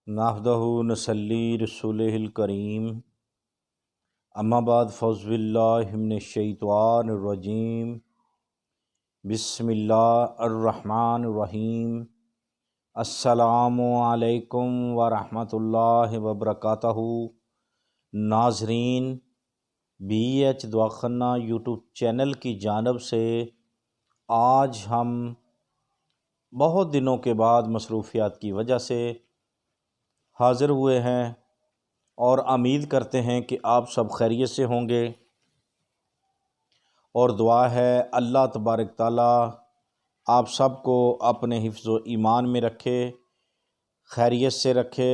نحمدہ نصلی رسولہ الکریم اما بعد فاعوذ باللہ من الشیطان الرجیم بسم اللہ الرحمن الرحیم السلام علیکم ورحمۃ اللہ وبرکاتہ۔ ناظرین، BH دواخانہ یوٹیوب چینل کی جانب سے آج ہم بہت دنوں کے بعد مصروفیات کی وجہ سے حاضر ہوئے ہیں اور امید کرتے ہیں کہ آپ سب خیریت سے ہوں گے، اور دعا ہے اللہ تبارک تعالیٰ آپ سب کو اپنے حفظ و ایمان میں رکھے، خیریت سے رکھے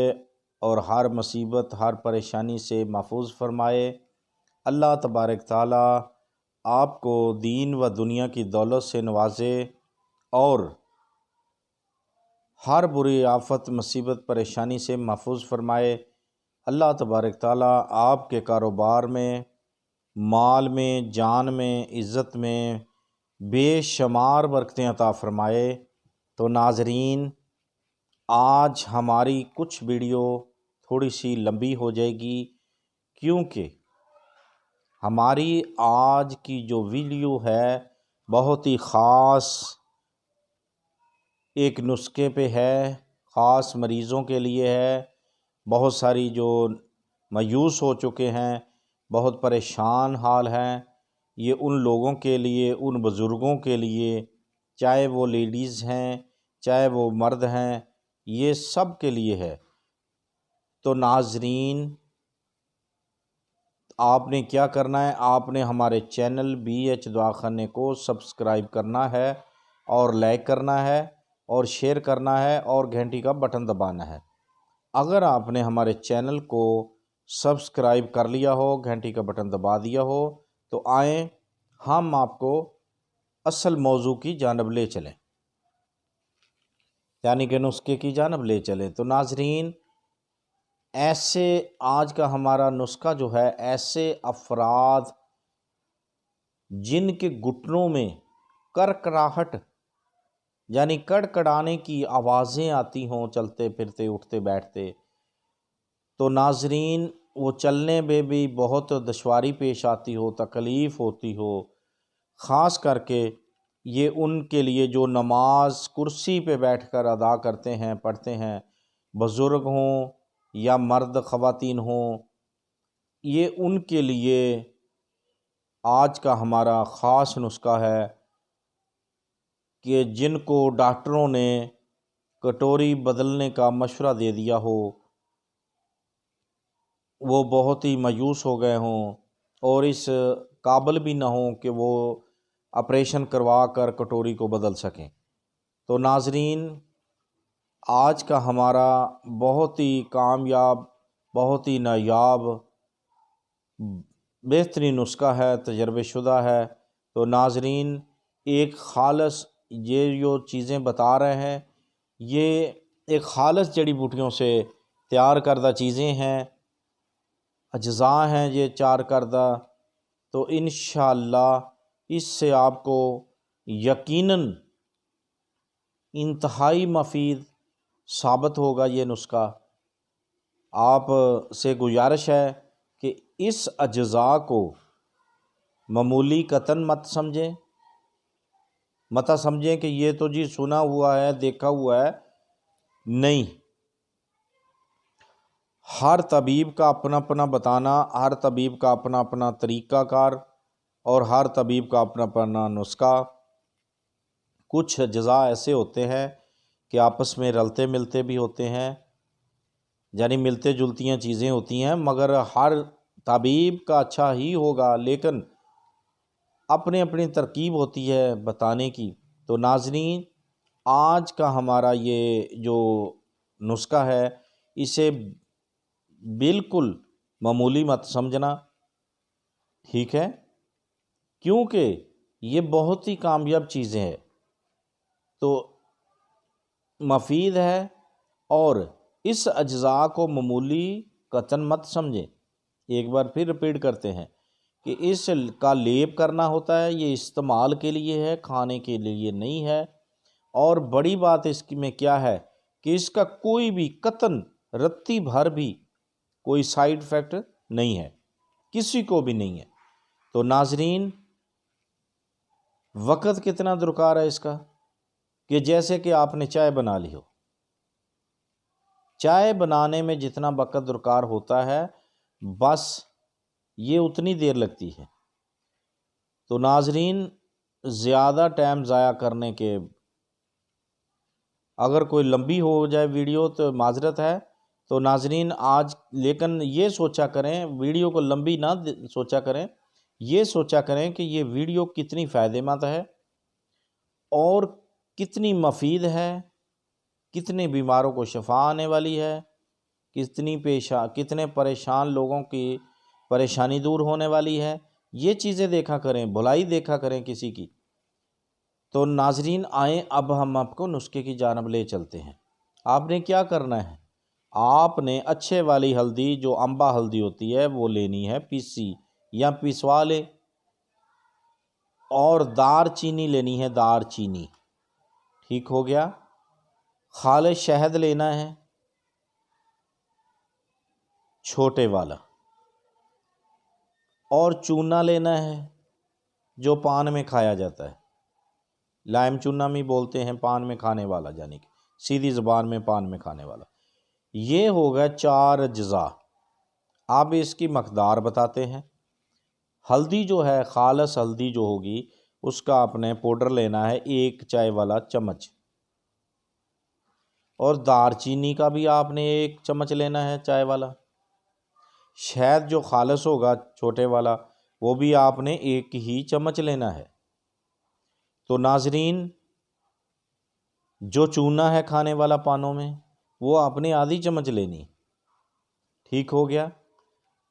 اور ہر مصیبت ہر پریشانی سے محفوظ فرمائے۔ اللہ تبارک تعالیٰ آپ کو دین و دنیا کی دولت سے نوازے اور ہر بری آفت مصیبت پریشانی سے محفوظ فرمائے۔ اللہ تبارک تعالیٰ آپ کے کاروبار میں، مال میں، جان میں، عزت میں بے شمار برکتیں عطا فرمائے۔ تو ناظرین، آج ہماری کچھ ویڈیو تھوڑی سی لمبی ہو جائے گی، کیونکہ ہماری آج کی جو ویڈیو ہے بہت ہی خاص ایک نسخے پہ ہے، خاص مریضوں کے لیے ہے۔ بہت ساری جو مایوس ہو چکے ہیں، بہت پریشان حال ہیں، یہ ان لوگوں کے لیے، ان بزرگوں کے لیے، چاہے وہ لیڈیز ہیں چاہے وہ مرد ہیں، یہ سب کے لیے ہے۔ تو ناظرین، آپ نے کیا کرنا ہے؟ آپ نے ہمارے چینل BH دواخانے کو سبسکرائب کرنا ہے اور لائک کرنا ہے اور شیئر کرنا ہے اور گھنٹی کا بٹن دبانا ہے۔ اگر آپ نے ہمارے چینل کو سبسکرائب کر لیا ہو، گھنٹی کا بٹن دبا دیا ہو، تو آئیں ہم آپ کو اصل موضوع کی جانب لے چلیں، یعنی کہ نسخے کی جانب لے چلیں۔ تو ناظرین، ایسے آج کا ہمارا نسخہ جو ہے، ایسے افراد جن کے گھٹنوں میں کرکراہٹ یعنی کڑکڑانے کی آوازیں آتی ہوں چلتے پھرتے اٹھتے بیٹھتے، تو ناظرین وہ چلنے میں بھی بہت دشواری پیش آتی ہو، تکلیف ہوتی ہو، خاص کر کے یہ ان کے لیے جو نماز کرسی پہ بیٹھ کر ادا کرتے ہیں، پڑھتے ہیں، بزرگ ہوں یا مرد خواتین ہوں، یہ ان کے لیے آج کا ہمارا خاص نسخہ ہے کہ جن کو ڈاکٹروں نے کٹوری بدلنے کا مشورہ دے دیا ہو، وہ بہت ہی مایوس ہو گئے ہوں اور اس قابل بھی نہ ہوں کہ وہ آپریشن کروا کر کٹوری کو بدل سکیں۔ تو ناظرین، آج کا ہمارا بہت ہی کامیاب، بہت ہی نایاب، بہترین نسخہ ہے، تجربہ شدہ ہے۔ تو ناظرین، ایک خالص یہ جو چیزیں بتا رہے ہیں، یہ ایک خالص جڑی بوٹیوں سے تیار کردہ چیزیں ہیں، اجزاء ہیں یہ تیار کردہ۔ تو انشاءاللہ اس سے آپ کو یقیناً انتہائی مفید ثابت ہوگا یہ نسخہ۔ آپ سے گزارش ہے کہ اس اجزاء کو معمولی قطن مت سمجھیں کہ یہ تو جی سنا ہوا ہے، دیکھا ہوا ہے، نہیں۔ ہر طبیب کا اپنا اپنا بتانا، ہر طبیب کا اپنا اپنا طریقہ کار اور ہر طبیب کا اپنا اپنا نسخہ۔ کچھ اجزاء ایسے ہوتے ہیں کہ آپس میں رلتے ملتے بھی ہوتے ہیں، یعنی ملتے جلتیاں چیزیں ہوتی ہیں، مگر ہر طبیب کا اچھا ہی ہوگا، لیکن اپنی اپنی ترکیب ہوتی ہے بتانے کی۔ تو ناظرین، آج کا ہمارا یہ جو نسخہ ہے، اسے بالکل معمولی مت سمجھنا، ٹھیک ہے؟ کیونکہ یہ بہت ہی کامیاب چیزیں ہیں، تو مفید ہے، اور اس اجزاء کو معمولی قطن مت سمجھیں۔ ایک بار پھر ریپیٹ کرتے ہیں کہ اس کا لیپ کرنا ہوتا ہے، یہ استعمال کے لیے ہے، کھانے کے لیے نہیں ہے۔ اور بڑی بات اس میں کیا ہے کہ اس کا کوئی بھی قطن رتی بھر بھی کوئی سائیڈ افیکٹ نہیں ہے، کسی کو بھی نہیں ہے۔ تو ناظرین وقت کتنا درکار ہے اس کا، کہ جیسے کہ آپ نے چائے بنا لی ہو، چائے بنانے میں جتنا وقت درکار ہوتا ہے بس یہ اتنی دیر لگتی ہے۔ تو ناظرین زیادہ ٹائم ضائع کرنے کے، اگر کوئی لمبی ہو جائے ویڈیو تو معذرت ہے۔ تو ناظرین آج لیکن یہ سوچا کریں، ویڈیو کو لمبی نہ سوچا کریں، یہ سوچا کریں کہ یہ ویڈیو کتنی فائدہ مند ہے اور کتنی مفید ہے، کتنے بیماروں کو شفا آنے والی ہے، کتنے پریشان لوگوں کی پریشانی دور ہونے والی ہے۔ یہ چیزیں دیکھا کریں، بھلائی دیکھا کریں کسی کی۔ تو ناظرین آئیں اب ہم آپ کو نسخے کی جانب لے چلتے ہیں۔ آپ نے کیا کرنا ہے، آپ نے اچھے والی ہلدی جو امبا ہلدی ہوتی ہے وہ لینی ہے، پیسی یا پیسوا لے، اور دار چینی لینی ہے، دار چینی، ٹھیک ہو گیا۔ خالص شہد لینا ہے چھوٹے والا، اور چونا لینا ہے جو پان میں کھایا جاتا ہے، لائم چونا بھی بولتے ہیں، پان میں کھانے والا، یعنی کہ سیدھی زبان میں پان میں کھانے والا۔ یہ ہوگا 4 اجزاء۔ اب اس کی مقدار بتاتے ہیں۔ ہلدی جو ہے، خالص ہلدی جو ہوگی اس کا آپ نے پاؤڈر لینا ہے 1 چائے والا چمچ، اور دار چینی کا بھی آپ نے 1 چمچ لینا ہے چائے والا۔ شہد جو خالص ہوگا چھوٹے والا وہ بھی آپ نے 1 ہی چمچ لینا ہے۔ تو ناظرین جو چونا ہے کھانے والا پانوں میں وہ آپ نے آدھی چمچ لینی، ٹھیک ہو گیا۔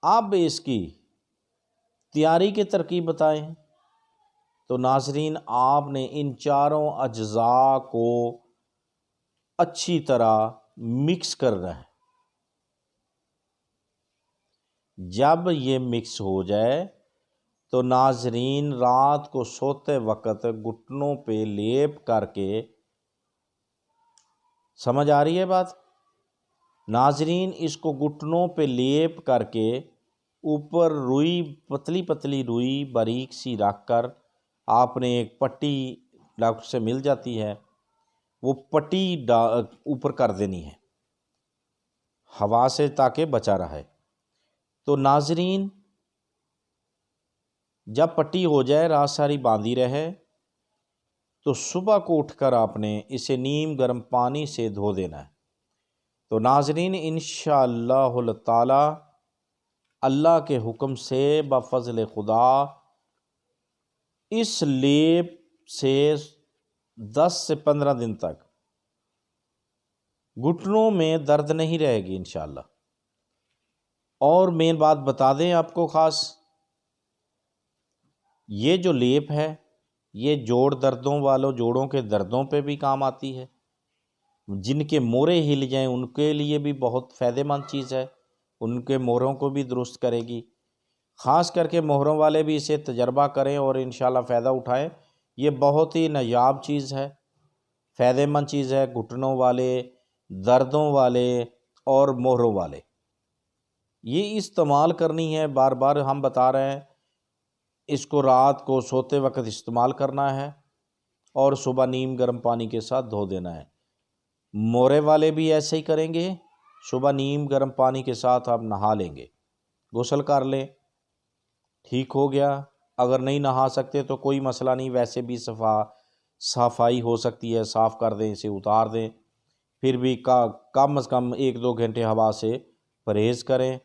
اب اس کی تیاری کی ترکیب بتائیں۔ تو ناظرین آپ نے ان 4 اجزاء کو اچھی طرح مکس کرنا ہے۔ جب یہ مکس ہو جائے تو ناظرین رات کو سوتے وقت گھٹنوں پہ لیپ کر کے، سمجھ آ رہی ہے بات؟ ناظرین اس کو گھٹنوں پہ لیپ کر کے اوپر روئی، پتلی پتلی روئی باریک سی رکھ کر آپ نے ایک پٹی ڈاکٹر سے مل جاتی ہے، وہ پٹی اوپر کر دینی ہے ہوا سے تاکہ بچا رہے۔ تو ناظرین جب پٹی ہو جائے، رات ساری باندھی رہے، تو صبح کو اٹھ کر آپ نے اسے نیم گرم پانی سے دھو دینا ہے۔ تو ناظرین انشاءاللہ تعالی اللہ کے حکم سے بفضل خدا اس لیپ سے 10 سے 15 دن تک گھٹنوں میں درد نہیں رہے گی انشاءاللہ۔ اور مین بات بتا دیں آپ کو خاص، یہ جو لیپ ہے یہ جوڑوں کے دردوں پہ بھی کام آتی ہے، جن کے مورے ہل جائیں ان کے لیے بھی بہت فائدہ مند چیز ہے، ان کے موروں کو بھی درست کرے گی۔ خاص کر کے مہروں والے بھی اسے تجربہ کریں اور انشاءاللہ فائدہ اٹھائیں۔ یہ بہت ہی نایاب چیز ہے، فائدہ مند چیز ہے، گھٹنوں والے، دردوں والے اور مہروں والے یہ استعمال کرنی ہے۔ بار بار ہم بتا رہے ہیں، اس کو رات کو سوتے وقت استعمال کرنا ہے اور صبح نیم گرم پانی کے ساتھ دھو دینا ہے۔ مورے والے بھی ایسے ہی کریں گے، صبح نیم گرم پانی کے ساتھ آپ نہا لیں گے، غسل کر لیں، ٹھیک ہو گیا۔ اگر نہیں نہا سکتے تو کوئی مسئلہ نہیں، ویسے بھی صفائی ہو سکتی ہے، صاف کر دیں، اسے اتار دیں، پھر بھی کم از کم 1-2 گھنٹے ہوا سے پرہیز کریں۔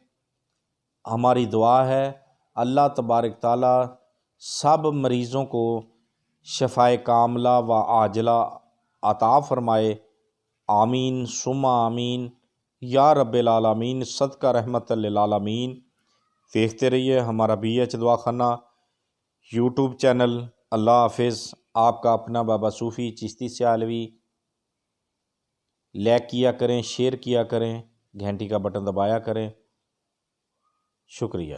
ہماری دعا ہے اللہ تبارک تعالی سب مریضوں کو شفائے کاملہ و عاجلہ عطا فرمائے، آمین ثم آمین یا رب العالمین، صدقہ رحمت للعالمین۔ دیکھتے رہیے ہمارا BH دعا خانہ یوٹیوب چینل۔ اللہ حافظ۔ آپ کا اپنا بابا صوفی چشتی سیالوی۔ لائک کیا کریں، شیئر کیا کریں، گھنٹی کا بٹن دبایا کریں۔ شکریہ۔